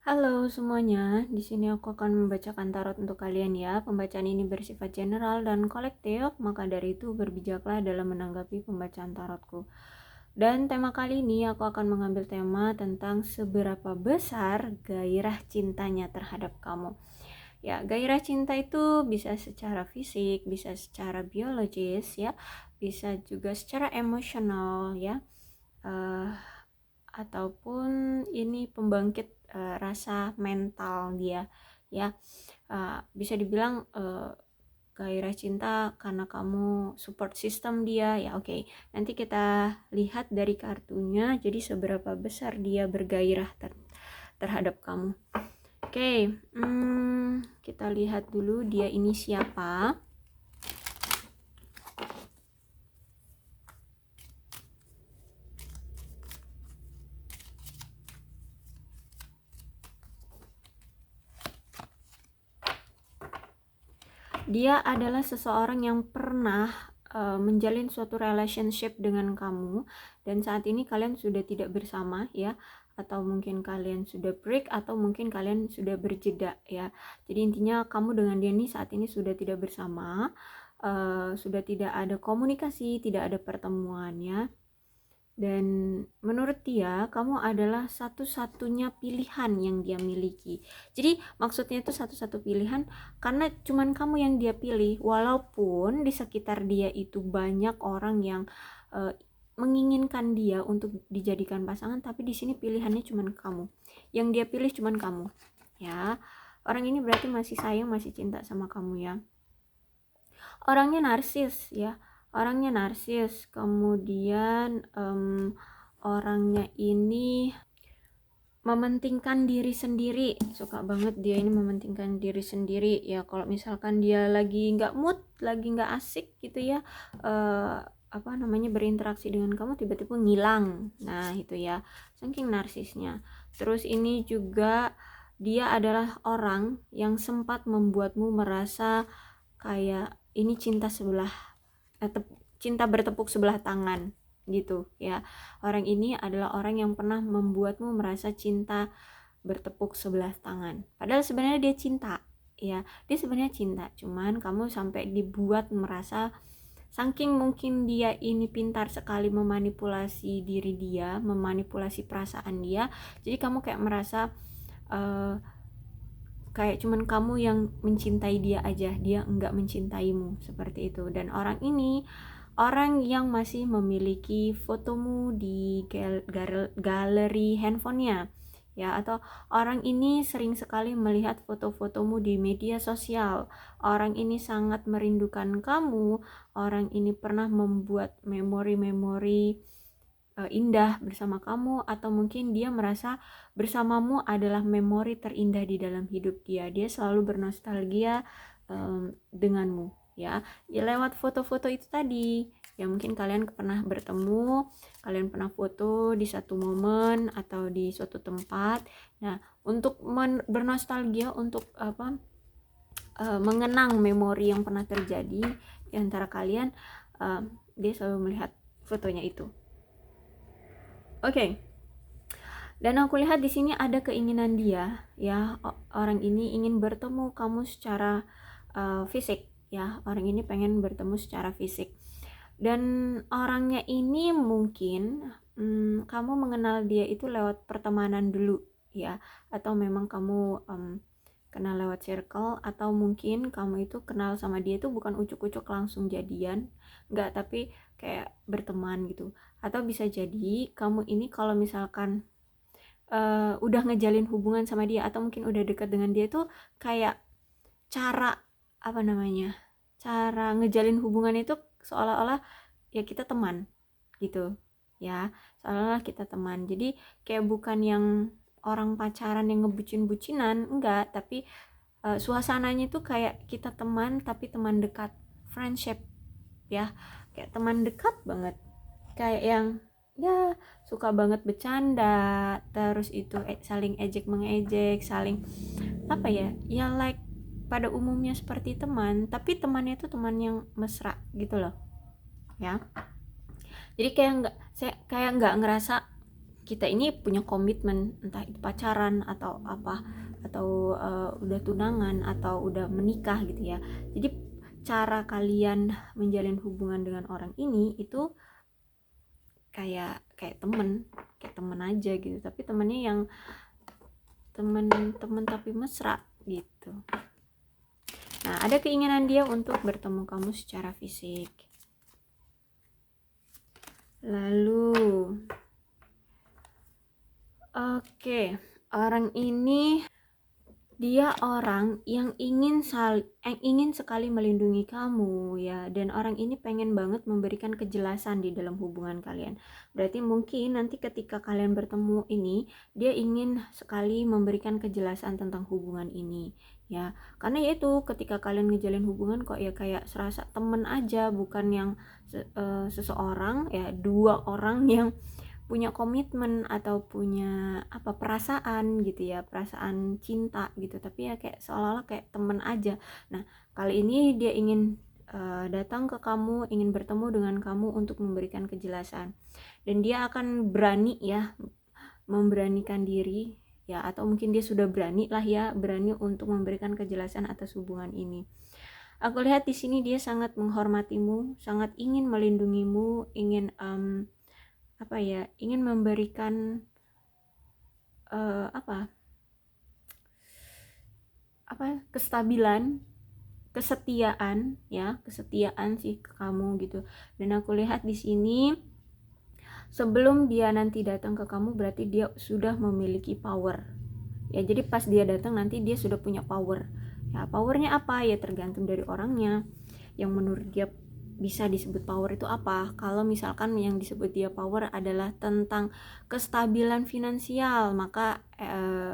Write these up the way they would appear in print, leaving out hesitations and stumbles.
Halo semuanya, di sini aku akan membacakan tarot untuk kalian ya. Pembacaan ini bersifat general dan kolektif, maka dari itu berbijaklah dalam menanggapi pembacaan tarotku. Dan tema kali ini aku akan mengambil tema tentang seberapa besar gairah cintanya terhadap kamu. Ya, gairah cinta itu bisa secara fisik, bisa secara biologis ya, bisa juga secara emosional ya. Eh, Ataupun ini pembangkit rasa mental dia ya. Bisa dibilang gairah cinta karena kamu support system dia ya. Oke, nanti kita lihat dari kartunya jadi seberapa besar dia bergairah terhadap kamu. Oke, kita lihat dulu dia ini siapa. Dia adalah seseorang yang pernah menjalin suatu relationship dengan kamu, dan saat ini kalian sudah tidak bersama ya, atau mungkin kalian sudah break, atau mungkin kalian sudah berjeda ya. Jadi intinya kamu dengan dia ini saat ini sudah tidak bersama, sudah tidak ada komunikasi, tidak ada pertemuan ya. Dan menurut dia kamu adalah satu-satunya pilihan yang dia miliki. Jadi maksudnya itu satu-satu pilihan karena cuman kamu yang dia pilih, walaupun di sekitar dia itu banyak orang yang menginginkan dia untuk dijadikan pasangan, tapi di sini pilihannya cuman kamu. Yang dia pilih cuman kamu ya. Orang ini berarti masih sayang, masih cinta sama kamu ya. Orangnya narsis ya, kemudian orangnya ini mementingkan diri sendiri, suka banget dia ini mementingkan diri sendiri ya. Kalau misalkan dia lagi nggak mood, lagi nggak asik gitu ya, berinteraksi dengan kamu, tiba-tiba ngilang. Nah itu ya, saking narsisnya. Terus ini juga dia adalah orang yang sempat membuatmu merasa kayak ini cinta bertepuk sebelah tangan gitu ya. Orang ini adalah orang yang pernah membuatmu merasa cinta bertepuk sebelah tangan, padahal sebenarnya dia cinta ya. Dia sebenarnya cinta, cuman kamu sampai dibuat merasa, saking mungkin dia ini pintar sekali memanipulasi diri dia, memanipulasi perasaan dia, jadi kamu kayak merasa kayak cuman kamu yang mencintai dia aja, dia enggak mencintaimu, seperti itu. Dan orang ini orang yang masih memiliki fotomu di galeri handphonenya ya, atau orang ini sering sekali melihat foto-fotomu di media sosial. Orang ini sangat merindukan kamu, orang ini pernah membuat memori-memori indah bersama kamu, atau mungkin dia merasa bersamamu adalah memori terindah di dalam hidup dia. Dia selalu bernostalgia denganmu ya. Ya lewat foto-foto itu tadi ya, mungkin kalian pernah bertemu, kalian pernah foto di satu momen atau di suatu tempat. Nah untuk bernostalgia, untuk mengenang memori yang pernah terjadi di antara kalian, dia selalu melihat fotonya itu. Oke. Dan aku lihat di sini ada keinginan dia ya. Orang ini ingin bertemu kamu secara fisik ya. Orang ini pengen bertemu secara fisik. Dan orangnya ini mungkin kamu mengenal dia itu lewat pertemanan dulu ya, atau memang kamu kenal lewat circle, atau mungkin kamu itu kenal sama dia itu bukan ucuk-ucuk langsung jadian, enggak, tapi kayak berteman gitu. Atau bisa jadi kamu ini kalau misalkan udah ngejalin hubungan sama dia, atau mungkin udah dekat dengan dia, itu kayak cara cara ngejalin hubungan itu seolah-olah ya kita teman gitu ya, seolah-olah kita teman. Jadi kayak bukan yang orang pacaran yang ngebucin-bucinan, enggak, tapi suasananya itu kayak kita teman, tapi teman dekat, friendship ya, kayak teman dekat banget, kayak yang ya suka banget bercanda, terus itu saling ejek mengejek, saling ya like pada umumnya seperti teman, tapi temannya itu teman yang mesra gitu loh ya. Jadi kayak nggak ngerasa kita ini punya komitmen, entah itu pacaran atau apa, atau udah tunangan atau udah menikah gitu ya. Jadi cara kalian menjalin hubungan dengan orang ini itu kayak temen aja gitu, tapi temennya yang temen tapi mesra gitu. Nah, ada keinginan dia untuk bertemu kamu secara fisik. Lalu orang ini dia orang yang ingin sekali melindungi kamu ya, dan orang ini pengen banget memberikan kejelasan di dalam hubungan kalian. Berarti mungkin nanti ketika kalian bertemu ini, dia ingin sekali memberikan kejelasan tentang hubungan ini ya, karena yaitu ketika kalian ngejalin hubungan kok ya kayak serasa temen aja, bukan yang seseorang ya, dua orang yang punya komitmen atau punya perasaan gitu ya, perasaan cinta gitu, tapi ya kayak seolah-olah kayak temen aja. Nah, kali ini dia ingin datang ke kamu, ingin bertemu dengan kamu untuk memberikan kejelasan, dan dia akan berani ya, memberanikan diri ya, atau mungkin dia sudah berani lah ya, berani untuk memberikan kejelasan atas hubungan ini. Aku lihat di sini dia sangat menghormatimu, sangat ingin melindungimu, ingin ingin memberikan kestabilan, kesetiaan sih ke kamu gitu. Dan aku lihat di sini sebelum dia nanti datang ke kamu, berarti dia sudah memiliki power ya. Jadi pas dia datang nanti dia sudah punya power ya. Powernya apa ya, tergantung dari orangnya. Yang menurut dia bisa disebut power itu apa. Kalau misalkan yang disebut dia power adalah tentang kestabilan finansial, maka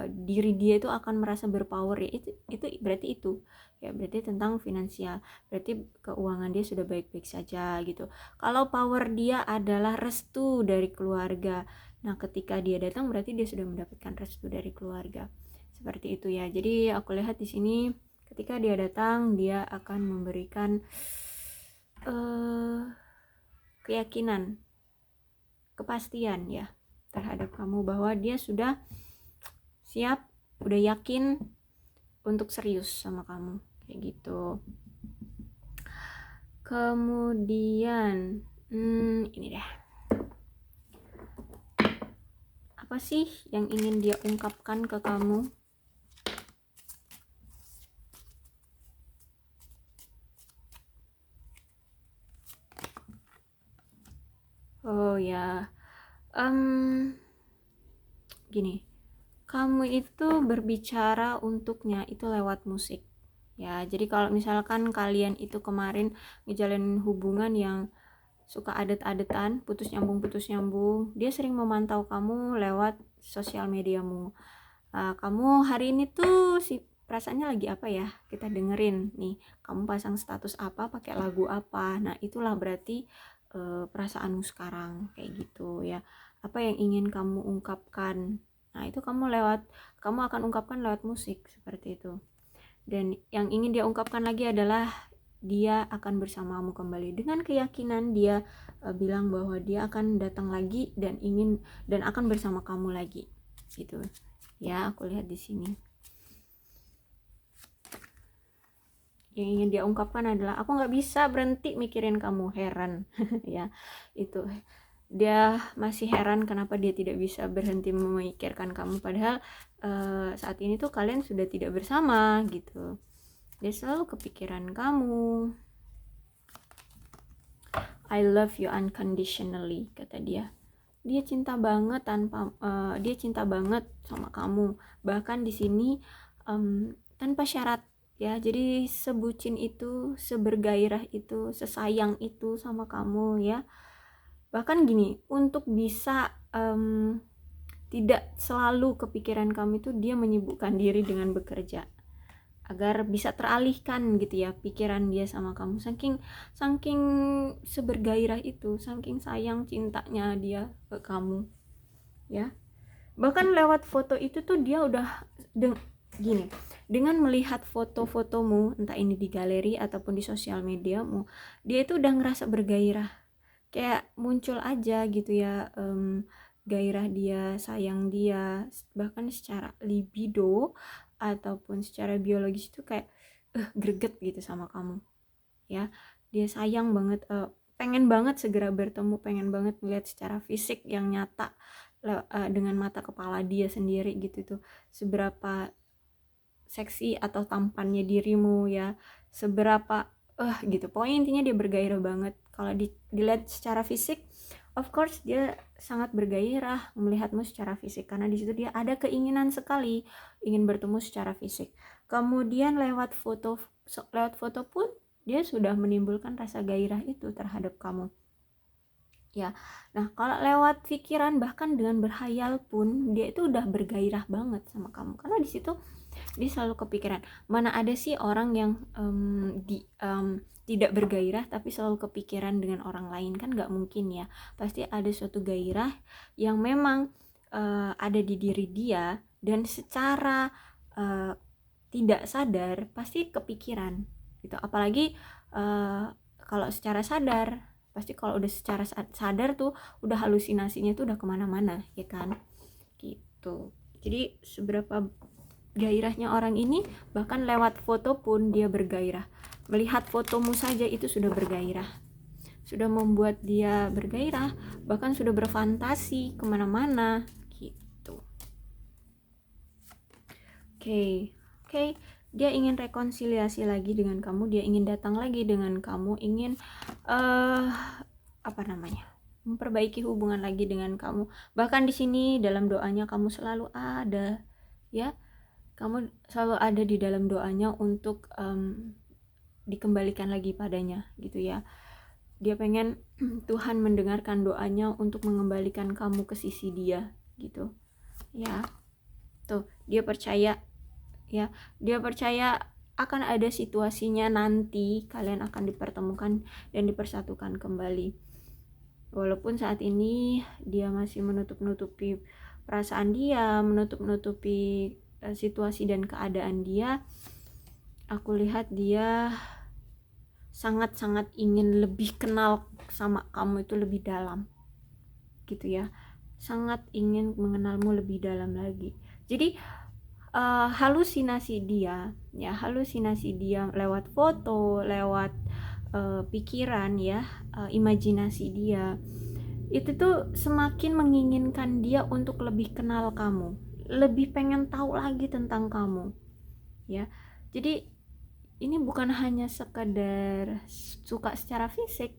diri dia itu akan merasa berpower ya. Itu berarti itu ya, berarti tentang finansial, berarti keuangan dia sudah baik-baik saja gitu. Kalau power dia adalah restu dari keluarga, nah ketika dia datang berarti dia sudah mendapatkan restu dari keluarga, seperti itu ya. Jadi aku lihat di sini ketika dia datang, dia akan memberikan keyakinan, kepastian ya terhadap kamu, bahwa dia sudah siap, udah yakin untuk serius sama kamu kayak gitu. Kemudian ini deh, apa sih yang ingin dia ungkapkan ke kamu? Oh ya, gini, kamu itu berbicara untuknya itu lewat musik ya. Jadi kalau misalkan kalian itu kemarin ngejalanin hubungan yang suka adet-adetan, putus nyambung, dia sering memantau kamu lewat sosial mediamu. Kamu hari ini tuh perasaannya lagi apa ya, kita dengerin nih, kamu pasang status apa, pakai lagu apa. Nah itulah berarti perasaanmu sekarang kayak gitu ya. Apa yang ingin kamu ungkapkan, nah itu kamu akan ungkapkan lewat musik seperti itu. Dan yang ingin dia ungkapkan lagi adalah dia akan bersamamu kembali, dengan keyakinan dia bilang bahwa dia akan datang lagi dan akan bersama kamu lagi gitu ya. Aku lihat di sini yang ingin dia ungkapkan adalah, aku nggak bisa berhenti mikirin kamu, heran ya. Itu dia masih heran kenapa dia tidak bisa berhenti memikirkan kamu, padahal saat ini tuh kalian sudah tidak bersama gitu. Dia selalu kepikiran kamu. I love you unconditionally, kata dia. Dia cinta banget dia cinta banget sama kamu, bahkan di sini tanpa syarat ya. Jadi sebucin itu, sebergairah itu, sesayang itu sama kamu ya. Bahkan gini, untuk bisa tidak selalu kepikiran kamu itu, dia menyibukkan diri dengan bekerja agar bisa teralihkan gitu ya pikiran dia sama kamu. Saking sebergairah itu, saking sayang cintanya dia ke kamu ya. Bahkan lewat foto itu tuh dia udah gini, dengan melihat foto-fotomu, entah ini di galeri ataupun di sosial mediamu, dia itu udah ngerasa bergairah, kayak muncul aja gitu ya gairah dia, sayang dia, bahkan secara libido ataupun secara biologis itu kayak greget gitu sama kamu ya. Dia sayang banget, pengen banget segera bertemu, pengen banget melihat secara fisik yang nyata dengan mata kepala dia sendiri gitu tuh, seberapa seksi atau tampannya dirimu ya, seberapa gitu. Pokoknya intinya dia bergairah banget. Kalau dilihat secara fisik, of course dia sangat bergairah melihatmu secara fisik, karena di situ dia ada keinginan sekali ingin bertemu secara fisik. Kemudian lewat foto pun dia sudah menimbulkan rasa gairah itu terhadap kamu ya. Nah, kalau lewat pikiran bahkan dengan berhayal pun dia itu udah bergairah banget sama kamu, karena di situ dia selalu kepikiran. Mana ada sih orang yang tidak bergairah tapi selalu kepikiran dengan orang lain, kan nggak mungkin ya. Pasti ada suatu gairah yang memang ada di diri dia, dan secara tidak sadar pasti kepikiran gitu. Apalagi kalau secara sadar, pasti kalau udah secara sadar tuh udah halusinasinya tuh udah kemana-mana ya kan gitu. Jadi seberapa gairahnya orang ini, bahkan lewat foto pun dia bergairah. Melihat fotomu saja itu sudah bergairah, sudah membuat dia bergairah, bahkan sudah berfantasi kemana-mana gitu. Oke, dia ingin rekonsiliasi lagi dengan kamu, dia ingin datang lagi dengan kamu, ingin memperbaiki hubungan lagi dengan kamu. Bahkan di sini dalam doanya kamu selalu ada ya. Kamu selalu ada di dalam doanya untuk dikembalikan lagi padanya gitu ya. Dia pengen Tuhan mendengarkan doanya untuk mengembalikan kamu ke sisi dia gitu ya. Tuh, dia percaya ya, dia percaya akan ada situasinya nanti kalian akan dipertemukan dan dipersatukan kembali. Walaupun saat ini dia masih menutup-nutupi perasaan dia, menutup-nutupi situasi dan keadaan dia, aku lihat dia sangat-sangat ingin lebih kenal sama kamu itu lebih dalam gitu ya, sangat ingin mengenalmu lebih dalam lagi. Jadi halusinasi dia lewat foto, lewat pikiran ya, imajinasi dia itu tuh semakin menginginkan dia untuk lebih kenal kamu, lebih pengen tahu lagi tentang kamu ya. Jadi ini bukan hanya sekedar suka secara fisik,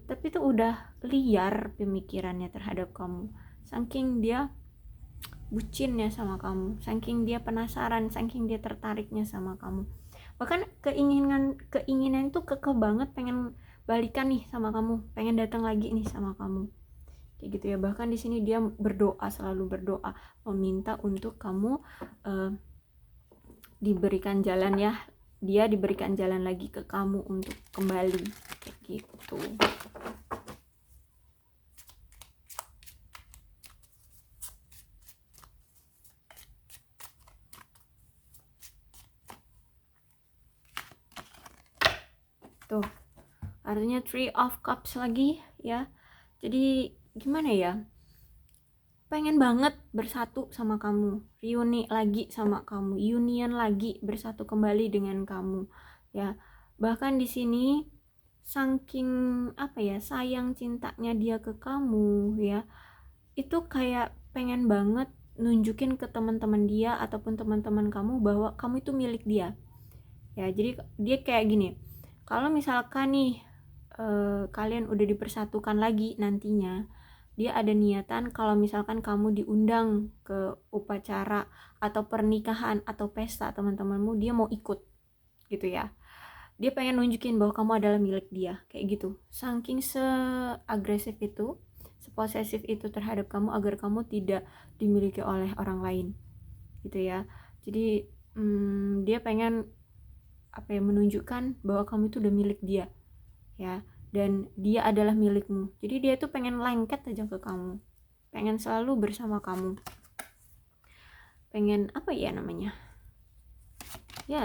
tapi tuh udah liar pemikirannya terhadap kamu, saking dia bucinnya sama kamu, saking dia penasaran, saking dia tertariknya sama kamu. Bahkan keinginan itu kekeh banget, pengen balikan nih sama kamu, pengen datang lagi nih sama kamu kayak gitu ya. Bahkan di sini dia berdoa, selalu berdoa meminta untuk kamu diberikan jalan ya, dia diberikan jalan lagi ke kamu untuk kembali kayak gitu. Tuh, artinya Three of Cups lagi ya. Jadi gimana ya, pengen banget bersatu sama kamu, reuni lagi sama kamu, union lagi, bersatu kembali dengan kamu ya. Bahkan di sini saking sayang cintanya dia ke kamu ya, itu kayak pengen banget nunjukin ke teman-teman dia ataupun teman-teman kamu bahwa kamu itu milik dia ya. Jadi dia kayak gini, kalau misalkan nih kalian udah dipersatukan lagi nantinya, dia ada niatan kalau misalkan kamu diundang ke upacara atau pernikahan atau pesta teman-temanmu, dia mau ikut gitu ya. Dia pengen nunjukin bahwa kamu adalah milik dia kayak gitu, saking seagresif itu, seposesif itu terhadap kamu agar kamu tidak dimiliki oleh orang lain gitu ya. Jadi dia pengen menunjukkan bahwa kamu itu udah milik dia ya, dan dia adalah milikmu. Jadi dia tuh pengen lengket aja ke kamu, pengen selalu bersama kamu, pengen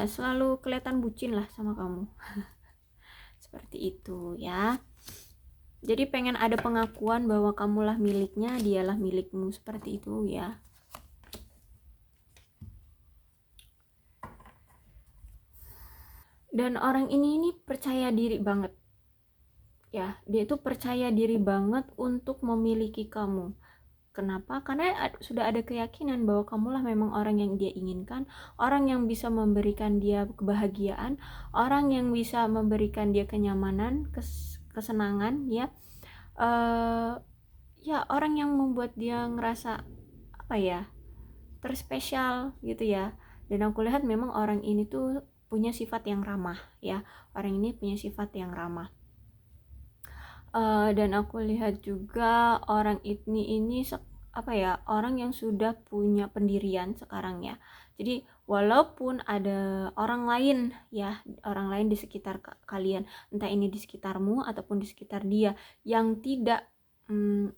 selalu kelihatan bucin lah sama kamu seperti itu ya. Jadi pengen ada pengakuan bahwa kamulah miliknya, dialah milikmu, seperti itu ya. Dan orang ini percaya diri banget ya, dia itu percaya diri banget untuk memiliki kamu. Kenapa? Karena sudah ada keyakinan bahwa kamulah memang orang yang dia inginkan, orang yang bisa memberikan dia kebahagiaan, orang yang bisa memberikan dia kenyamanan, kesenangan ya. Ya orang yang membuat dia ngerasa apa ya, terspesial gitu ya. Dan aku lihat memang orang ini tuh punya sifat yang ramah ya. Orang ini punya sifat yang ramah. Dan aku lihat juga orang ini apa ya, orang yang sudah punya pendirian sekarang ya. Jadi walaupun ada orang lain ya, orang lain di sekitar kalian, entah ini di sekitarmu ataupun di sekitar dia, yang tidak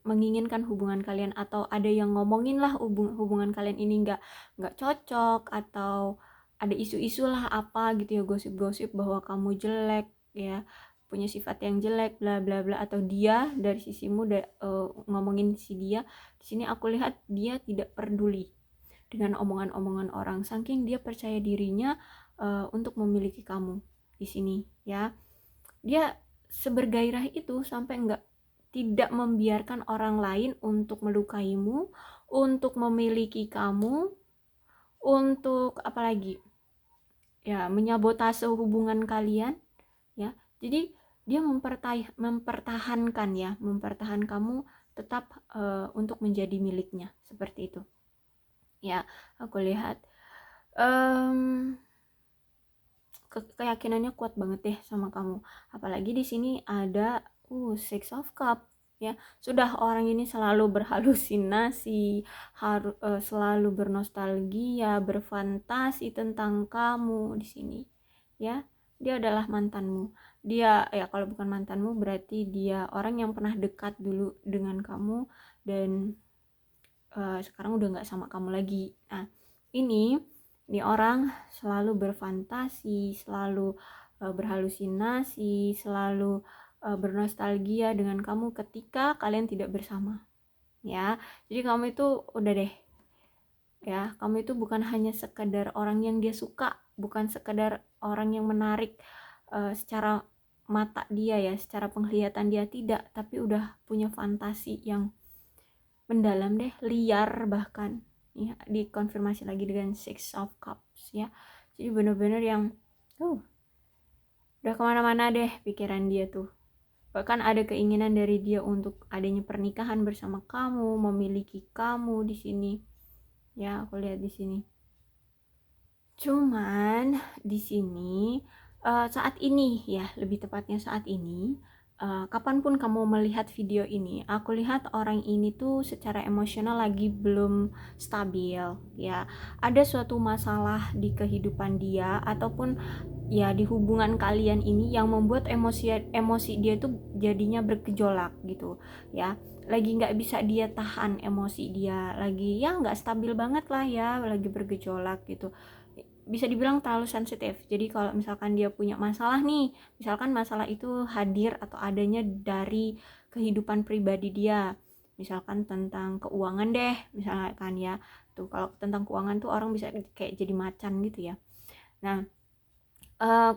menginginkan hubungan kalian, atau ada yang ngomongin lah hubungan kalian ini nggak cocok, atau ada isu-isu lah apa gitu ya, gosip-gosip bahwa kamu jelek ya, punya sifat yang jelek bla bla bla, atau dia dari sisimu ngomongin si dia. Di sini aku lihat dia tidak peduli dengan omongan-omongan orang, saking dia percaya dirinya untuk memiliki kamu di sini ya. Dia sebergairah itu sampai tidak membiarkan orang lain untuk melukaimu, untuk memiliki kamu, untuk apalagi ya, menyabotase hubungan kalian ya. Jadi dia mempertahankan kamu tetap untuk menjadi miliknya, seperti itu ya. Aku lihat keyakinannya kuat banget deh sama kamu. Apalagi di sini ada Six of Cup ya. Sudah orang ini selalu berhalusinasi, selalu bernostalgia, berfantasi tentang kamu di sini ya. Dia adalah mantanmu. Dia ya, kalau bukan mantanmu berarti dia orang yang pernah dekat dulu dengan kamu, dan sekarang udah nggak sama kamu lagi. Nah, ini orang selalu berfantasi, selalu berhalusinasi, selalu bernostalgia dengan kamu ketika kalian tidak bersama ya. Jadi kamu itu udah deh ya, kamu itu bukan hanya sekedar orang yang dia suka, bukan sekedar orang yang menarik secara mata dia ya, secara penglihatan dia, tidak, tapi udah punya fantasi yang mendalam deh, liar bahkan ya. Dikonfirmasi lagi dengan Six of Cups ya. Jadi bener-bener yang udah kemana-mana deh pikiran dia tuh. Bahkan ada keinginan dari dia untuk adanya pernikahan bersama kamu, memiliki kamu di sini ya. Aku lihat di sini. Cuman di sini saat ini ya, lebih tepatnya saat ini, kapanpun kamu melihat video ini, aku lihat orang ini tuh secara emosional lagi belum stabil ya. Ada suatu masalah di kehidupan dia ataupun ya di hubungan kalian ini yang membuat emosi dia tuh jadinya bergejolak gitu ya. Lagi nggak bisa dia tahan emosi dia, lagi ya nggak stabil banget lah ya, lagi bergejolak gitu. Bisa dibilang terlalu sensitif. Jadi kalau misalkan dia punya masalah nih, misalkan masalah itu hadir atau adanya dari kehidupan pribadi dia, misalkan tentang keuangan deh, misalkan ya, tuh kalau tentang keuangan tuh orang bisa kayak jadi macan gitu ya. Nah,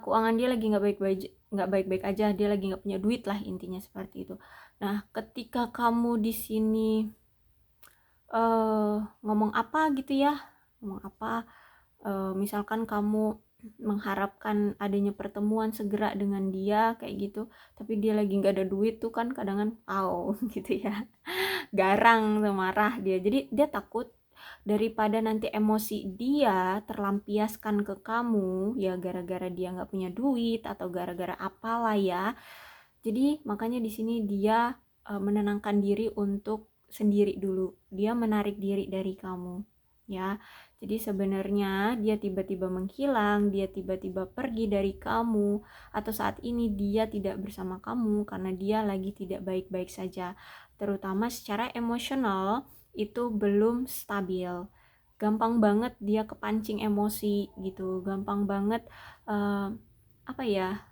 keuangan dia lagi nggak baik-baik aja, dia lagi nggak punya duit lah, intinya seperti itu. Nah, ketika kamu di sini ngomong apa gitu ya, ngomong apa, misalkan kamu mengharapkan adanya pertemuan segera dengan dia kayak gitu, tapi dia lagi nggak ada duit tuh kan, kadang gitu ya, garang tuh, marah dia. Jadi dia takut daripada nanti emosi dia terlampiaskan ke kamu ya, gara-gara dia nggak punya duit atau gara-gara apalah ya. Jadi makanya di sini dia menenangkan diri untuk sendiri dulu, dia menarik diri dari kamu ya. Jadi sebenarnya dia tiba-tiba menghilang, dia tiba-tiba pergi dari kamu, atau saat ini dia tidak bersama kamu karena dia lagi tidak baik-baik saja, terutama secara emosional itu belum stabil. Gampang banget dia kepancing emosi gitu, gampang banget apa ya,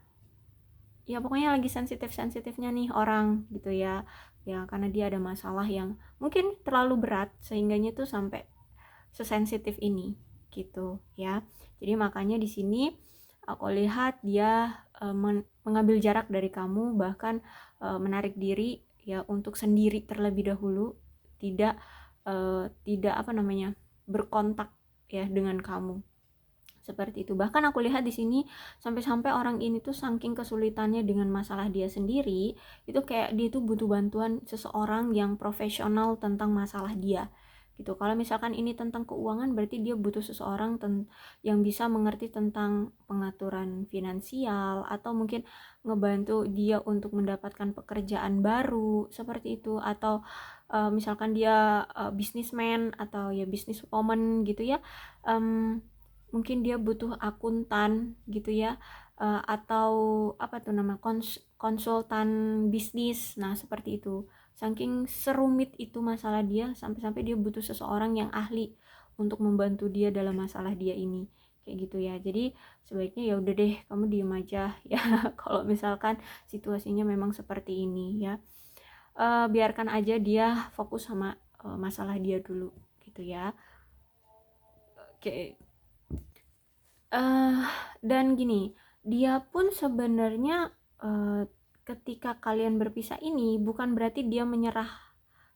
ya pokoknya lagi sensitifnya nih orang gitu ya, karena dia ada masalah yang mungkin terlalu berat sehingganya tuh sampai sesensitif ini gitu ya. Jadi makanya di sini aku lihat dia mengambil jarak dari kamu, bahkan menarik diri ya untuk sendiri terlebih dahulu, tidak tidak berkontak ya dengan kamu. Seperti itu. Bahkan aku lihat di sini sampai-sampai orang ini tuh saking kesulitannya dengan masalah dia sendiri, itu kayak dia tuh butuh bantuan seseorang yang profesional tentang masalah dia. Gitu. Kalau misalkan ini tentang keuangan, berarti dia butuh seseorang yang bisa mengerti tentang pengaturan finansial, atau mungkin ngebantu dia untuk mendapatkan pekerjaan baru seperti itu, atau misalkan dia businessman atau ya businesswoman gitu ya. Mungkin dia butuh akuntan gitu ya, atau konsultan bisnis. Nah seperti itu, saking serumit itu masalah dia, sampai-sampai dia butuh seseorang yang ahli untuk membantu dia dalam masalah dia ini, kayak gitu ya. Jadi sebaiknya ya udah deh, kamu diem aja ya kalau misalkan situasinya memang seperti ini ya. Biarkan aja dia fokus sama masalah dia dulu gitu ya. Oke. Dan gini, dia pun sebenarnya ketika kalian berpisah ini bukan berarti dia menyerah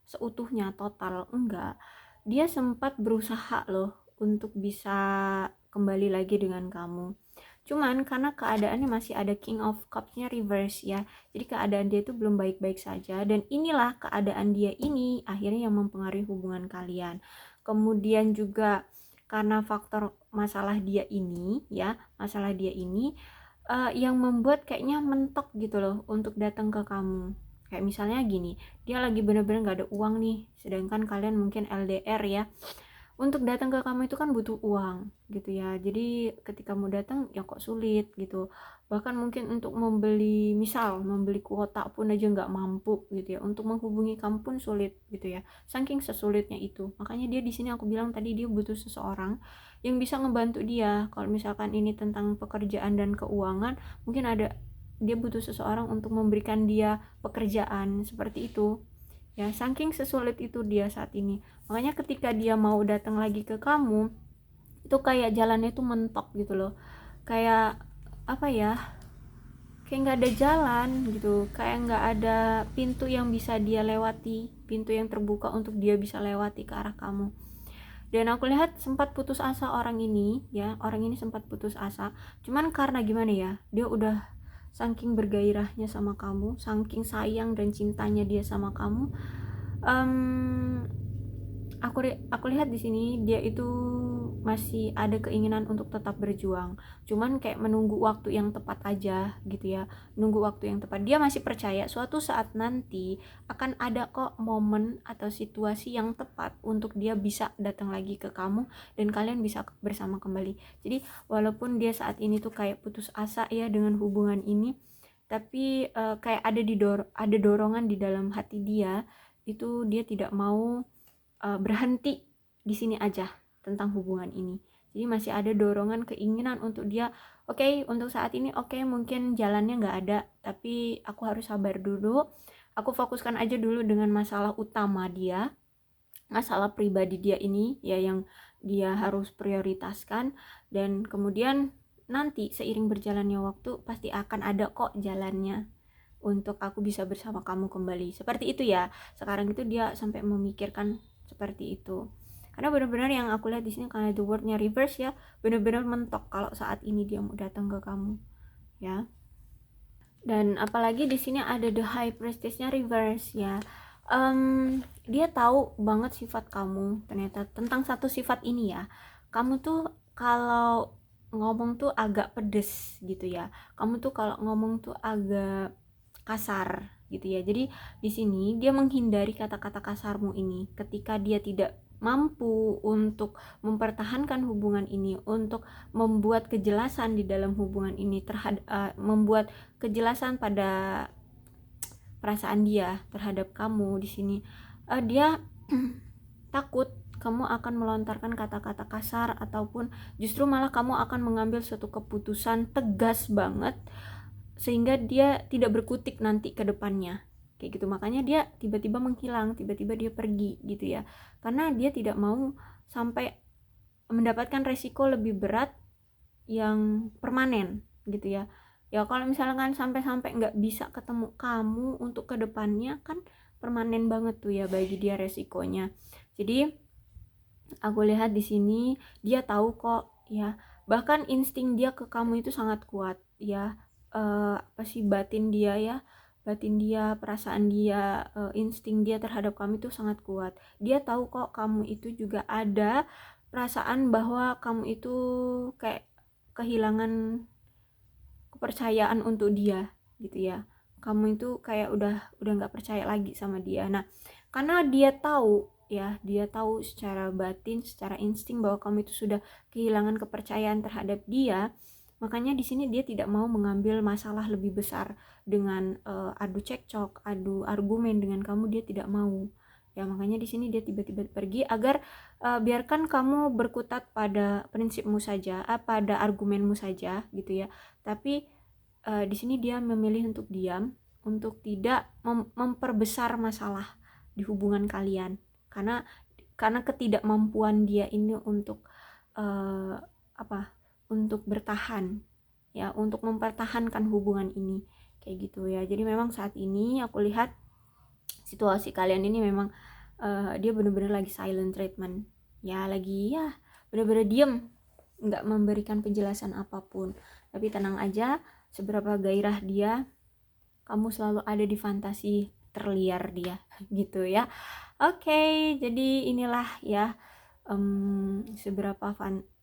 seutuhnya total, enggak. Dia sempat berusaha loh untuk bisa kembali lagi dengan kamu. Cuman karena keadaannya masih ada King of Cups-nya reverse ya, jadi keadaan dia itu belum baik-baik saja, dan inilah keadaan dia ini akhirnya yang mempengaruhi hubungan kalian. Kemudian juga karena faktor masalah dia ini yang membuat kayaknya mentok gitu loh untuk datang ke kamu. Kayak misalnya gini, dia lagi bener-bener gak ada uang nih, sedangkan kalian mungkin LDR ya. Untuk datang ke kamu itu kan butuh uang gitu ya. Jadi ketika mau datang ya kok sulit gitu. Bahkan mungkin untuk membeli kuota pun aja nggak mampu gitu ya. Untuk menghubungi kamu pun sulit gitu ya. Saking sesulitnya itu. Makanya dia di sini aku bilang tadi, dia butuh seseorang yang bisa ngebantu dia. Kalau misalkan ini tentang pekerjaan dan keuangan, mungkin dia butuh seseorang untuk memberikan dia pekerjaan seperti itu. Ya, saking sesulit itu dia saat ini. Makanya ketika dia mau datang lagi ke kamu, itu kayak jalannya tuh mentok gitu loh. Kayak apa ya? Kayak nggak ada jalan gitu. Kayak nggak ada pintu yang bisa dia lewati, pintu yang terbuka untuk dia bisa lewati ke arah kamu. Dan aku lihat sempat putus asa orang ini sempat putus asa. Cuman karena gimana ya? Dia udah saking bergairahnya sama kamu, saking sayang dan cintanya dia sama kamu. Aku lihat di sini dia itu masih ada keinginan untuk tetap berjuang, cuman kayak menunggu waktu yang tepat aja gitu ya. Nunggu waktu yang tepat, dia masih percaya suatu saat nanti akan ada kok momen atau situasi yang tepat untuk dia bisa datang lagi ke kamu dan kalian bisa bersama kembali. Jadi walaupun dia saat ini tuh kayak putus asa ya dengan hubungan ini, tapi kayak ada dorongan di dalam hati dia, itu dia tidak mau berhenti di sini aja tentang hubungan ini. Jadi masih ada dorongan, keinginan untuk dia, oke, untuk saat ini mungkin jalannya nggak ada, tapi aku harus sabar dulu, aku fokuskan aja dulu dengan masalah utama dia, masalah pribadi dia ini ya, yang dia harus prioritaskan. Dan kemudian nanti seiring berjalannya waktu pasti akan ada kok jalannya untuk aku bisa bersama kamu kembali. Seperti itu ya. Sekarang itu dia sampai memikirkan seperti itu. Karena benar-benar yang aku lihat di sini, karena the wordnya reverse ya, benar-benar mentok kalau saat ini dia mau datang ke kamu, ya. Dan apalagi di sini ada the high priestess-nya reverse ya. Dia tahu banget sifat kamu ternyata, tentang satu sifat ini ya. Kamu tuh kalau ngomong tuh agak pedes gitu ya. Kamu tuh kalau ngomong tuh agak kasar gitu ya. Jadi di sini dia menghindari kata-kata kasarmu ini ketika dia tidak mampu untuk mempertahankan hubungan ini, untuk membuat kejelasan di dalam hubungan ini, membuat kejelasan pada perasaan dia terhadap kamu di sini. Dia takut kamu akan melontarkan kata-kata kasar, ataupun justru malah kamu akan mengambil suatu keputusan tegas banget sehingga dia tidak berkutik nanti ke depannya kayak gitu. Makanya dia tiba-tiba menghilang, tiba-tiba dia pergi gitu ya, karena dia tidak mau sampai mendapatkan resiko lebih berat yang permanen gitu ya. Ya kalau misalkan sampai-sampai nggak bisa ketemu kamu untuk kedepannya kan permanen banget tuh ya bagi dia resikonya. Jadi aku lihat di sini dia tahu kok ya, bahkan insting dia ke kamu itu sangat kuat ya. Apa sih, batin dia ya, batin dia, perasaan dia, insting dia terhadap kamu itu sangat kuat. Dia tahu kok kamu itu juga ada perasaan bahwa kamu itu kayak kehilangan kepercayaan untuk dia gitu ya. Kamu itu kayak udah nggak percaya lagi sama dia. Nah, karena dia tahu ya, dia tahu secara batin, secara insting bahwa kamu itu sudah kehilangan kepercayaan terhadap dia, makanya di sini dia tidak mau mengambil masalah lebih besar dengan adu cekcok, adu argumen dengan kamu, dia tidak mau. Ya, makanya di sini dia tiba-tiba pergi agar biarkan kamu berkutat pada prinsipmu saja, pada argumenmu saja gitu ya. Tapi di sini dia memilih untuk diam, untuk tidak memperbesar masalah di hubungan kalian, karena ketidakmampuan dia ini untuk uh, apa untuk bertahan ya, untuk mempertahankan hubungan ini kayak gitu ya. Jadi memang saat ini aku lihat situasi kalian ini memang dia benar-benar lagi silent treatment ya, lagi ya benar-benar diam, nggak memberikan penjelasan apapun. Tapi tenang aja, seberapa gairah dia, kamu selalu ada di fantasi terliar dia gitu ya. Oke, jadi inilah ya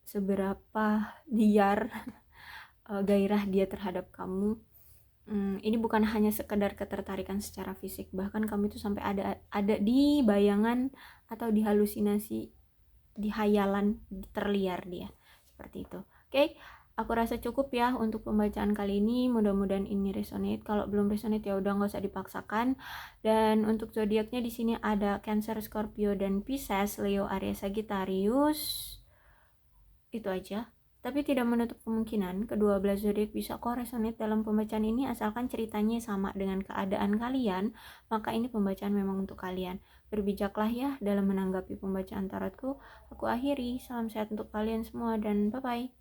seberapa liar gairah dia terhadap kamu. Ini bukan hanya sekedar ketertarikan secara fisik, bahkan kamu itu sampai ada di bayangan atau di halusinasi, di hayalan terliar dia seperti itu. Oke, aku rasa cukup ya untuk pembacaan kali ini. Mudah-mudahan ini resonate. Kalau belum resonate ya udah nggak usah dipaksakan. Dan untuk zodiaknya di sini ada Cancer, Scorpio, dan Pisces, Leo, Aries, Sagittarius. Itu aja. Tapi tidak menutup kemungkinan kedua belas zodiak bisa kok resonate dalam pembacaan ini, asalkan ceritanya sama dengan keadaan kalian, maka ini pembacaan memang untuk kalian. Berbijaklah ya dalam menanggapi pembacaan tarotku. Aku akhiri, salam sehat untuk kalian semua dan bye-bye.